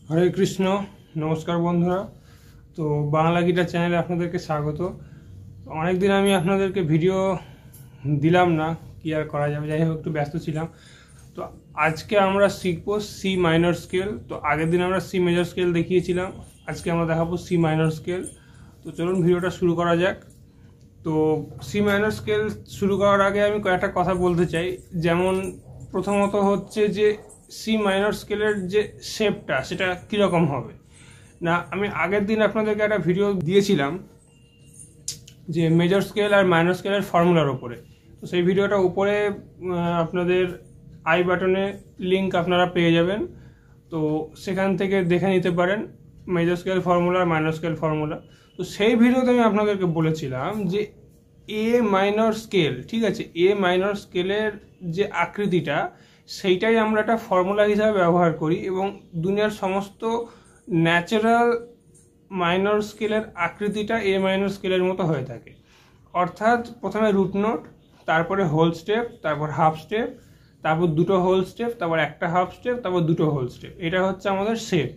হরে কৃষ্ণ। নমস্কার বন্ধুরা। তো বাংলা গিটার চ্যানেলে আপনাদেরকে স্বাগত। অনেকদিন আমি আপনাদেরকে ভিডিও দিলাম না, কি আর করা যাবে, যাই হোক একটু ব্যস্ত ছিলাম। তো আজকে আমরা শিখবো সি মাইনর স্কেল। তো আগের দিন আমরা সি মেজর স্কেল দেখিয়েছিলাম, আজকে আমরা দেখাবো সি মাইনর স্কেল। তো চলুন ভিডিওটা শুরু করা যাক। তো সি মাইনর স্কেল শুরু করার আগে আমি কয়েকটা কথা বলতে চাই। যেমন প্রথমত হচ্ছে যে সি মাইনর স্কেলের যে শেপটা সেটা কীরকম হবে না, আমি আগের দিন আপনাদেরকে একটা ভিডিও দিয়েছিলাম যে মেজর স্কেল আর মাইনর স্কেলের ফর্মুলার ওপরে। তো সেই ভিডিওটা উপরে আপনাদের আই বাটনে লিঙ্ক আপনারা পেয়ে যাবেন, তো সেখান থেকে দেখে নিতে পারেন মেজর স্কেল ফর্মুলা আর মাইনর স্কেল ফর্মুলা। তো সেই ভিডিওতে আমি আপনাদেরকে বলেছিলাম যে এ মাইনর স্কেল, ঠিক আছে, এ মাইনর স্কেলের যে আকৃতিটা সেইটাই আমরা একটা ফর্মুলা হিসাবে ব্যবহার করি এবং দুনিয়ার সমস্ত ন্যাচারাল মাইনর স্কেলের আকৃতিটা এ মাইনর স্কেলের মতো হয়ে থাকে। অর্থাৎ প্রথমে রুট নোট, তারপরে হোল স্টেপ, তারপর হাফ স্টেপ, তারপর দুটো হোল স্টেপ, তারপর একটা হাফ স্টেপ, তারপর দুটো হোল স্টেপ। এটা হচ্ছে আমাদের শেপ।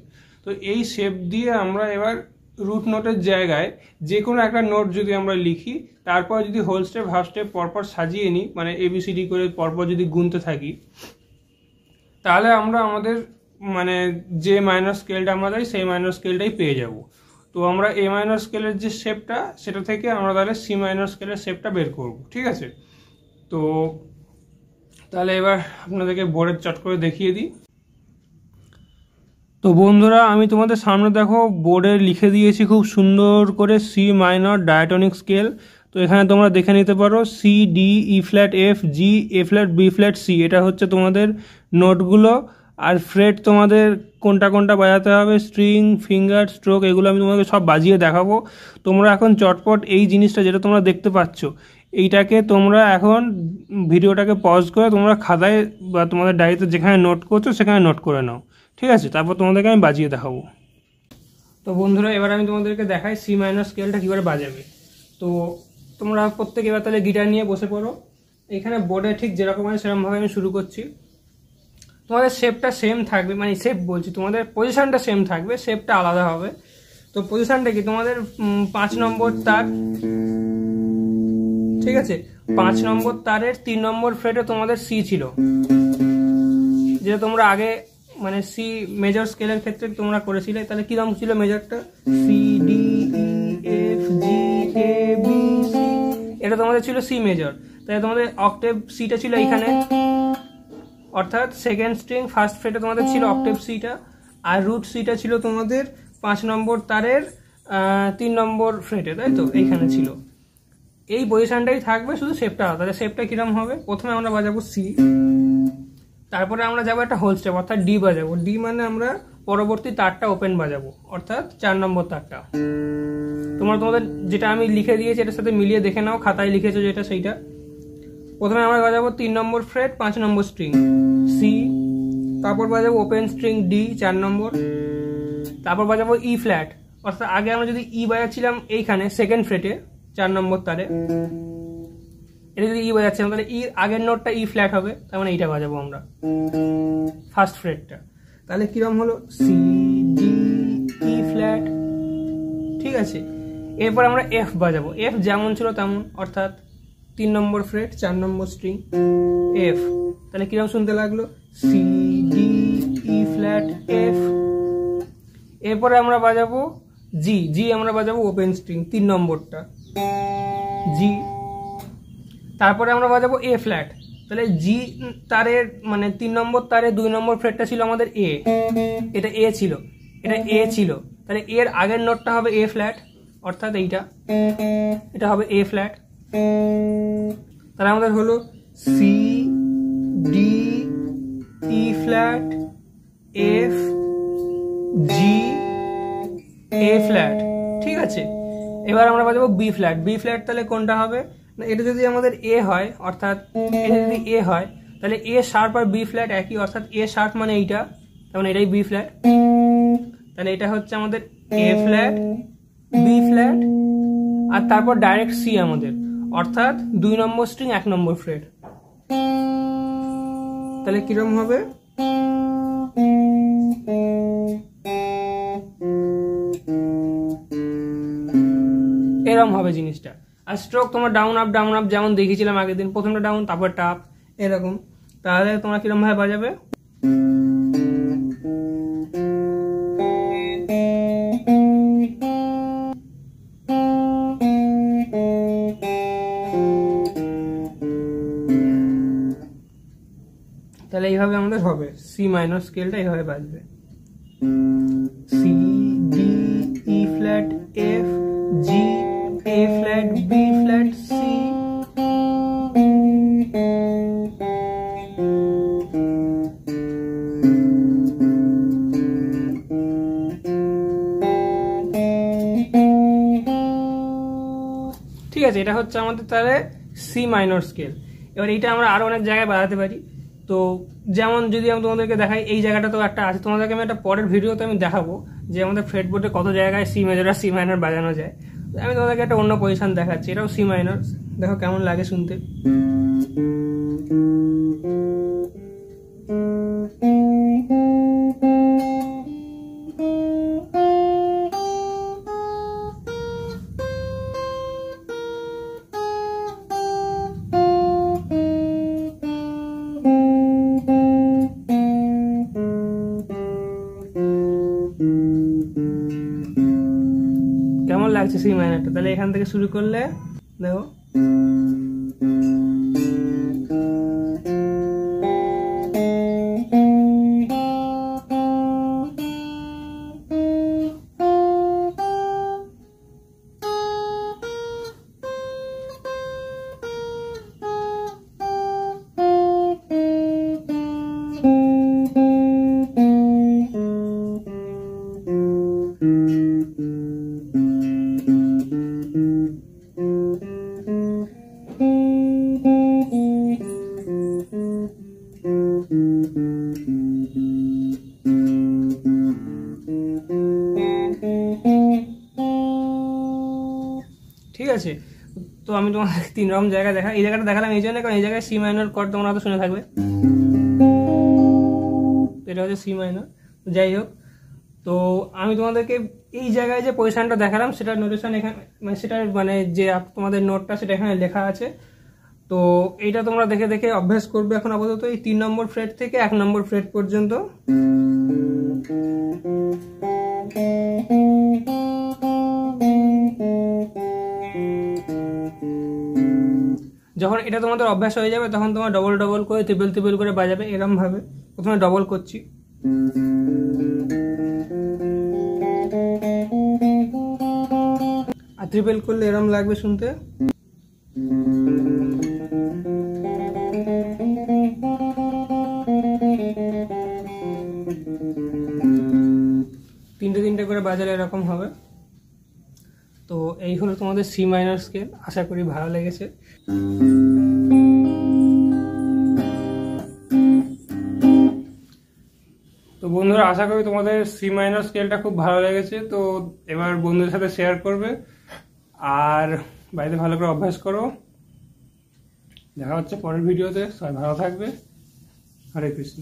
তো এই শেপ দিয়ে আমরা এবার রুট নোটের জায়গায় যে কোনো একটা নোট যদি আমরা লিখি, তারপর যদি হোল স্টেপ হাফ স্টেপ পরপর সাজিয়ে নিই, মানে এবিসিডি করে পরপর যদি গুনতে থাকি, তাহলে আমরা আমাদের মানে যে মাইনর স্কেলটা আমরা দেয় সেই মাইনর স্কেলটাই পেয়ে যাব। তো আমরা এ মাইনর স্কেলের যে শেপটা সেটা থেকে আমরা তাহলে সি মাইনর স্কেলের শেপটা বের করব, ঠিক আছে। তো তাহলে এবার আপনাদেরকে বোর্ডের চট করে দেখিয়ে দিই। তো বন্ধুরা, আমি তোমাদের সামনে দেখো বোর্ডে লিখে দিয়েছি খুব সুন্দর করে সি মাইনর ডায়াটনিক স্কেল। তো এখানে তোমরা দেখে নিতে পারো C D E flat F G A flat B flat C, এটা হচ্ছে তোমাদের নোটগুলো। আর ফ্রেট তোমাদের কোনটা কোনটা বাজাতে হবে, স্ট্রিং, ফিঙ্গার, স্ট্রোক, এগুলো আমি তোমাকে সব বাজিয়ে দেখাবো। তোমরা এখন চটপট এই জিনিসটা যেটা তোমরা দেখতে পাচ্ছ এইটাকে তোমরা এখন ভিডিওটাকে পজ করে তোমরা খাতায় বা তোমাদের ডায়েরিতে যেখানে নোট করছো সেখানে নোট করে নাও, ঠিক আছে। তারপর তোমাদেরকে আমি বাজিয়ে দেখাবো। তো বন্ধুরা, এবার আমি তোমাদেরকে দেখাই সি মাইনর স্কেলটা কীভাবে বাজাবে। তো তোমরা প্রত্যেকে এবার তাহলে গিটার নিয়ে বসে পড়ো। এখানে বোর্ডে ঠিক যেরকম আছে সেরকমভাবে আমি শুরু করছি। তোমাদের শেপটা সেম থাকবে, মানে শেপ বলছি, তোমাদের পজিশনটা সেম থাকবে, শেপটা আলাদা হবে। তো পজিশনটা কি, তোমাদের 5 নম্বর তার, ঠিক আছে, 5 নম্বর তারের 3 নম্বর ফ্রেটে তোমাদের সি ছিল, যেটা তোমরা আগে মানে সি মেজর স্কেলের ক্ষেত্রে তোমরা করেছিলে। তাহলে কিরকম ছিল মেজরটা, C D E F G A B C, এটা তোমাদের ছিল সি মেজর। তাহলে তোমাদের অক্টেভ সিটা ছিল এখানে, অর্থাৎ সেকেন্ড স্ট্রিং ফার্স্ট ফ্রেটে তোমাদের ছিল অক্টেভ সিটা, আর রুট সিটা ছিল তোমাদের 5 নম্বর তারের 3 নম্বর ফ্রেটে, তাই তো এইখানে ছিল। এই পজিশনটাই থাকবে, শুধু শেপটা আলাদা। তাহলে শেপটা কিরকম হবে, প্রথমে আমরা বাজাবো সি, তারপরে আমরা যাবো একটা হোল স্টেপ অর্থাৎ ডি বাজাবো। ডি মানে আমরা পরবর্তী তারটা ওপেন বাজাবো, অর্থাৎ 4 নম্বর তারটা। তোমরা তোমাদের যেটা আমি লিখে দিয়েছি এটার সাথে মিলিয়ে দেখে নাও, খাতায় লিখেছো যেটা সেইটা। প্রথমে আমরা বাজাবো 3 নম্বর ফ্রেট 5 নম্বর স্ট্রিং সি, তারপর বাজাবো ওপেন স্ট্রিং ডি 4 নম্বর, তারপর বাজাবো ই ফ্ল্যাট, অর্থাৎ আগে আমরা যদি ই বাজাচ্ছিলাম এইখানে সেকেন্ড ফ্রেটে 4 নম্বর তারে, এটা যদি ই বাজাচ্ছিলাম তাহলে ই আগের নোটটা ই ফ্ল্যাট হবে, তার মানে এইটা বাজাবো আমরা ফার্স্ট ফ্রেটটা। তাহলে কিরম হলো, সি ডি ই ফ্ল্যাট, ঠিক আছে। এরপর আমরা এফ বাজাবো, এফ যেমন ছিল তেমন, অর্থাৎ 3 নম্বর ফ্রেট 4 নম্বর স্ট্রিং এফ। তাহলে কিরম শুনতে লাগলো, C D E flat F. এরপরে আমরা বাজাবো জি, জি আমরা বাজাবো ওপেন স্ট্রিং 3 নম্বরটা জি। তারপরে আমরা বাজাবো এ ফ্ল্যাট। তাহলে জি তারের মানে 3 নম্বর তারে 2 নম্বর ফ্রেটটা ছিল আমাদের এ, এটা এ ছিল, এটা এ ছিল। তাহলে এর আগের নোটটা হবে এ ফ্ল্যাট, অর্থাৎ এইটা, এটা হবে এ ফ্ল্যাট। তাহলে আমাদের হলো C D E flat F G A flat, ঠিক আছে। এবার আমরা বাজাবো বি ফ্ল্যাট। বি ফ্ল্যাট তাহলে কোনটা হবে, এটা যদি আমাদের এ হয়, অর্থাৎ এটা যদি এ হয় তাহলে এ শার্প আর বি ফ্ল্যাট একই, অর্থাৎ এ শার্প মানে এইটা, তার মানে এটাই বি ফ্ল্যাট। তাহলে এটা হচ্ছে আমাদের এ ফ্ল্যাট বি ফ্ল্যাট, আর তারপর ডাইরেক্ট সি আমাদের, অর্থাৎ 2 নম্বর স্ট্রিং 1 নম্বর ফ্রেট। তাহলে কিরকম হবে, এরকম হবে জিনিসটা। আর স্ট্রোক তোমার ডাউন আপ যেমন দেখিয়েছিলাম আগের দিন, প্রথমটা ডাউন তারপরটা আপ এরকম। তাহলে তোমরা কিরকম ভাবে বাজাবে, তাহলে এইভাবে আমাদের হবে, সি মাইনর স্কেলটা এইভাবে বাজবে, C D E flat F G A flat B flat C. ঠিক আছে, এটা হচ্ছে আমাদের তাহলে সি মাইনর স্কেল। এবার এইটা আমরা আরো অনেক জায়গায় বাজাতে পারি। তো যেমন যদি আমি তোমাদেরকে দেখাই, এই জায়গাটা তো একটা আছে, তোমাদেরকে আমি একটা পরের ভিডিওতে আমি দেখাবো যে আমাদের ফ্রেটবোর্ডে কত জায়গায় সি মেজর আর সি মাইনর বাজানো যায়। আমি তোমাদেরকে একটা অন্য পজিশন দেখাচ্ছি, এটাও সি মাইনর, দেখো কেমন লাগে শুনতে। কেমন লাগছে সি মাইনরটা? তাহলে এখান থেকে শুরু করলে দেখো, ঠিক আছে। তো আমি তোমাকে 3 রকম জায়গা এই জায়গাটা দেখালাম এই জন্য, কারণ এই জায়গায় সি মাইনর কর্ড তোমরা তো শুনে থাকবে, এটা হচ্ছে সি মাইনর। যাই হোক, তো আমি তোমাদেরকে এই জায়গায় যে পজিশনটা দেখালাম সেটার নোটেশন এখানে, মানে সেটার মানে যে তোমাদের নোটটা সেটা এখানে লেখা আছে। তো এইটা তোমরা দেখে দেখে অভ্যাস করবে এখন আপাতত এই 3 নম্বর ফ্রেট থেকে 1 নম্বর ফ্রেট পর্যন্ত। যখন এটা তোমাদের অভ্যাস হয়ে যাবে তখন তোমার ডবল ডবল করে ট্রিপল করে বাজাবে এরকম ভাবে। প্রথমে ডবল করছি, আর ট্রিপল করলে এরকম লাগবে শুনতে। তিনটে করে বাজালে এরকম হবে। তো এই হলো তোমাদের সি মাইনর স্কেল, আশা করি ভালো লেগেছে। তো বন্ধুরা, আশা করি তোমাদের সি মাইনর স্কেলটা খুব ভালো লেগেছে। তো এবার বন্ধুদের সাথে শেয়ার করবে আর বাড়িতে ভালো করে অভ্যাস করো। দেখা হচ্ছে পরের ভিডিওতে, সবাই ভালো থাকবে। হরে কৃষ্ণ।